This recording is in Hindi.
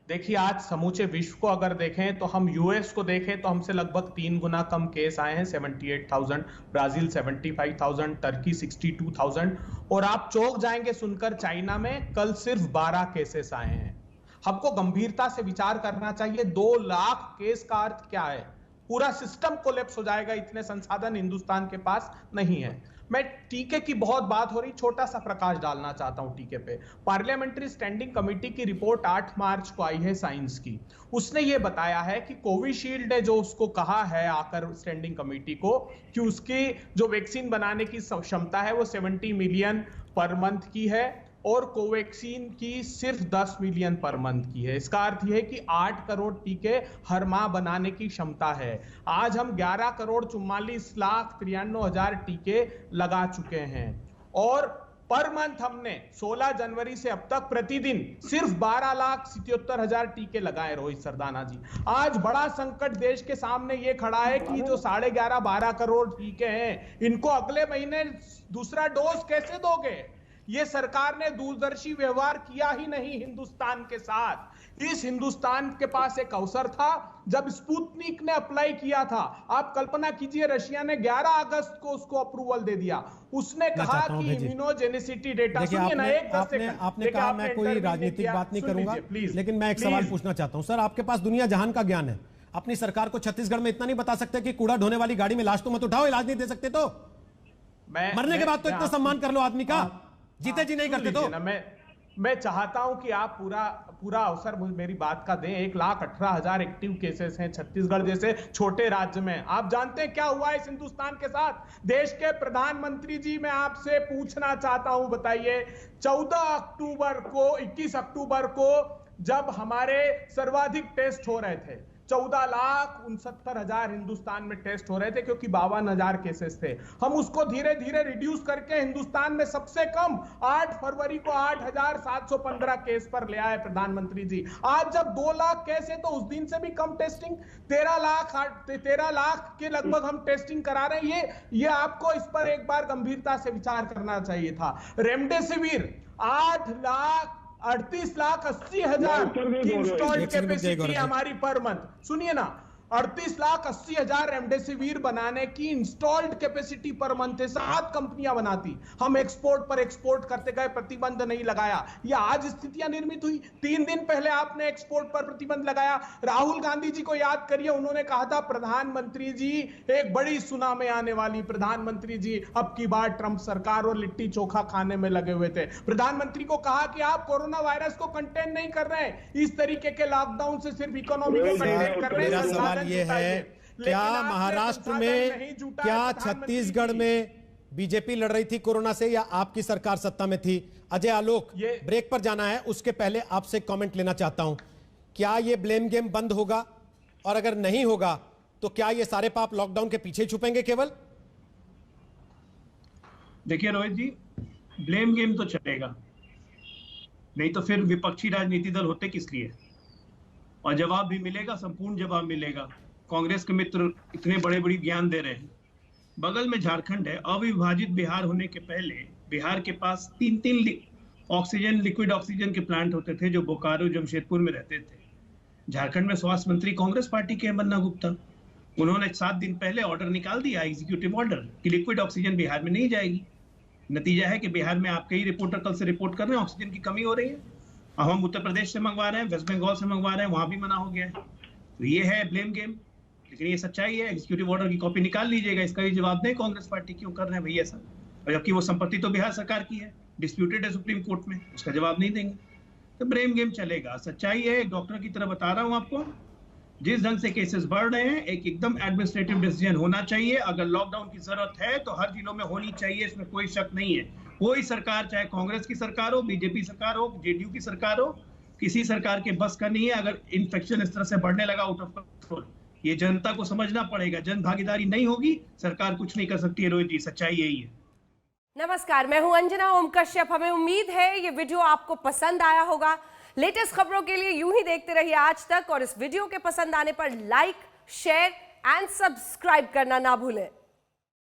देखिए, आज समूचे विश्व को अगर देखें तो हम यूएस को देखें तो हमसे लगभग 3 गुना कम केस आए हैं, 78,000, ब्राजील 75,000, टर्की 62,000, और आप चौंक जाएंगे सुनकर चाइना में कल सिर्फ 12 केसेस आए हैं। हमको गंभीरता से विचार करना चाहिए। 2 लाख केस का अर्थ क्या है? पूरा सिस्टम कोलैप्स हो जाएगा, इतने संसाधन हिंदुस्तान के पास नहीं है। मैं टीके की बहुत बात हो रही, छोटा सा प्रकाश डालना चाहता हूं टीके पे। पार्लियामेंट्री स्टैंडिंग कमेटी की रिपोर्ट 8 मार्च को आई है साइंस की। उसने ये बताया है कि कोविशील्ड ने जो उसको कहा है आकर स्टैंडिंग कमेटी को कि उसकी जो वैक्सीन बनाने की क्षमता है वो 70 मिलियन पर मंथ की है और कोवैक्सीन की सिर्फ 10 मिलियन पर मंथ की है। इसका अर्थ यह है कि 8 करोड़ टीके हर माह बनाने की क्षमता है। आज हम 11 करोड़ 44 लाख 93 हजार टीके लगा चुके हैं और पर मंथ हमने 16 जनवरी से अब तक प्रतिदिन सिर्फ 12 लाख 77 हजार टीके लगाए। रोहित सरदाना जी, आज बड़ा संकट देश के सामने ये खड़ा है कि जो 11.5-12 करोड़ टीके हैं, इनको अगले महीने दूसरा डोज कैसे दोगे? ये सरकार ने दूरदर्शी व्यवहार किया ही नहीं हिंदुस्तान के साथ। इस हिंदुस्तान के पास एक अवसर था जब स्पुतनिक ने अप्लाई किया था। आप कल्पना कीजिए, रशिया ने 11 अगस्त को उसको अप्रूवल दे दिया। उसने कहा कि इम्यूनोजेनिसिटी डेटा, सुनिए ना, आपने कहा मैं कोई राजनीतिक बात नहीं करूंगा, लेकिन मैं एक सवाल पूछना चाहता हूं। सर, आपके पास दुनिया जहान का ज्ञान है, अपनी सरकार को छत्तीसगढ़ में इतना नहीं बता सकते कि कूड़ा ढोने वाली गाड़ी में लाश तो मत उठाओ, इलाज नहीं दे सकते तो? मरने के बाद तो इतना सम्मान कर लो आदमी का, जीते जी नहीं करते तो? मैं चाहता हूं कि आप पूरा अवसर मेरी बात का दें। 1,18,000 एक्टिव केसेस हैं छत्तीसगढ़ जैसे छोटे राज्य में। आप जानते हैं क्या हुआ इस हिंदुस्तान के साथ? देश के प्रधानमंत्री जी, मैं आपसे पूछना चाहता हूं, बताइए, 21 अक्टूबर को जब हमारे सर्वाधिक टेस्ट हो रहे थे, 14,69,000 हिंदुस्तान में टेस्ट हो रहे थे क्योंकि 52,000 केसेस थे। हम उसको धीरे धीरे रिड्यूस करके हिंदुस्तान में सबसे कम 8 फरवरी को 8,715 केस पर ले आए प्रधानमंत्री जी। आज जब 2 लाख केस है तो उस दिन से भी कम टेस्टिंग, 13 लाख के लगभग हम टेस्टिंग करा रहे हैं। ये आपको इस पर एक बार गंभीरता से विचार करना चाहिए था। रेमडेसिविर 38,80,000 की इंस्टॉल्ड कैपेसिटी हमारी पर मंथ। सुनिए ना, 38,80,000 रेमडेसिविर बनाने की इंस्टॉल्ड कैपेसिटी पर मंथ है। 7 कंपनियां बनाती, हम एक्सपोर्ट पर एक्सपोर्ट करते गए, प्रतिबंध नहीं लगाया। ये आज स्थितियां निर्मित हुई। 3 दिन पहले आपने एक्सपोर्ट पर प्रतिबंध लगाया। राहुल गांधी जी को याद करिए, उन्होंने कहा था प्रधानमंत्री जी एक बड़ी सुनामी आने वाली। प्रधानमंत्री जी अब की बार ट्रंप सरकार और लिट्टी चोखा खाने में लगे हुए थे। प्रधानमंत्री को कहा कि आप कोरोना वायरस को कंटेन नहीं कर रहे हैं, इस तरीके के लॉकडाउन से सिर्फ इकोनॉमी को कंटेन कर रहे हैं। ये है, क्या महाराष्ट्र में, क्या छत्तीसगढ़ में बीजेपी लड़ रही थी कोरोना से या आपकी सरकार सत्ता में थी? अजय आलोक, ब्रेक पर जाना है, उसके पहले आपसे कमेंट लेना चाहता हूं। क्या ये ब्लेम गेम बंद होगा? और अगर नहीं होगा तो क्या ये सारे पाप लॉकडाउन के पीछे छुपेंगे केवल? देखिए रोहित जी, ब्लेम गेम तो चलेगा, नहीं तो फिर विपक्षी राजनीति दल होते किस लिए? और जवाब भी मिलेगा, संपूर्ण जवाब मिलेगा। कांग्रेस के मित्र इतने बड़े बड़ी ज्ञान दे रहे हैं। बगल में झारखंड है। अविभाजित बिहार होने के पहले बिहार के पास 3 लिक्विड ऑक्सीजन के प्लांट होते थे जो बोकारो जमशेदपुर में रहते थे। झारखंड में स्वास्थ्य मंत्री कांग्रेस पार्टी के मन्ना गुप्ता, उन्होंने 7 दिन पहले ऑर्डर निकाल दिया, एग्जीक्यूटिव ऑर्डर, कि लिक्विड ऑक्सीजन बिहार में नहीं जाएगी। नतीजा है कि बिहार में आपके ही रिपोर्टर कल से रिपोर्ट कर रहे हैं ऑक्सीजन की कमी हो रही है। अब हम उत्तर प्रदेश से मंगवा रहे हैं, वेस्ट बंगाल से मंगवा रहे हैं, वहां भी मना हो गया है। तो ये है ब्लेम गेम, लेकिन ये सच्चाई है। एग्जीक्यूटिव ऑर्डर की कॉपी निकाल लीजिएगा, इसका ही जवाब दें कांग्रेस पार्टी क्यों कर रहे हैं भैया ऐसा। और जबकि वो संपत्ति तो बिहार सरकार की है, डिस्प्यूटेड है सुप्रीम कोर्ट में, उसका जवाब नहीं देंगे। तो ब्लेम गेम चलेगा। सच्चाई है, एक डॉक्टर की तरह बता रहा हूं आपको, जिस ढंग से केसेस बढ़ रहे हैं, एक एकदम एडमिनिस्ट्रेटिव डिसीजन होना चाहिए। अगर लॉकडाउन की जरूरत है तो हर जिलों में होनी चाहिए, इसमें कोई शक नहीं है। कोई सरकार, चाहे कांग्रेस की सरकार हो, बीजेपी सरकार हो, जेडीयू की सरकार हो, किसी सरकार के बस का नहीं है। अगर इन्फेक्शन इस तरह से बढ़ने लगा आउट ऑफ कंट्रोल, ये जनता को समझना पड़ेगा। जन भागीदारी नहीं होगी, सरकार कुछ नहीं कर सकती है। रोहित जी, सच्चाई यही है। नमस्कार, मैं हूं अंजना ओम कश्यप। हमें उम्मीद है ये वीडियो आपको पसंद आया होगा। लेटेस्ट खबरों के लिए यूं ही देखते रहिए आज तक, और इस वीडियो के पसंद आने पर लाइक, शेयर एंड सब्सक्राइब करना ना भूलें।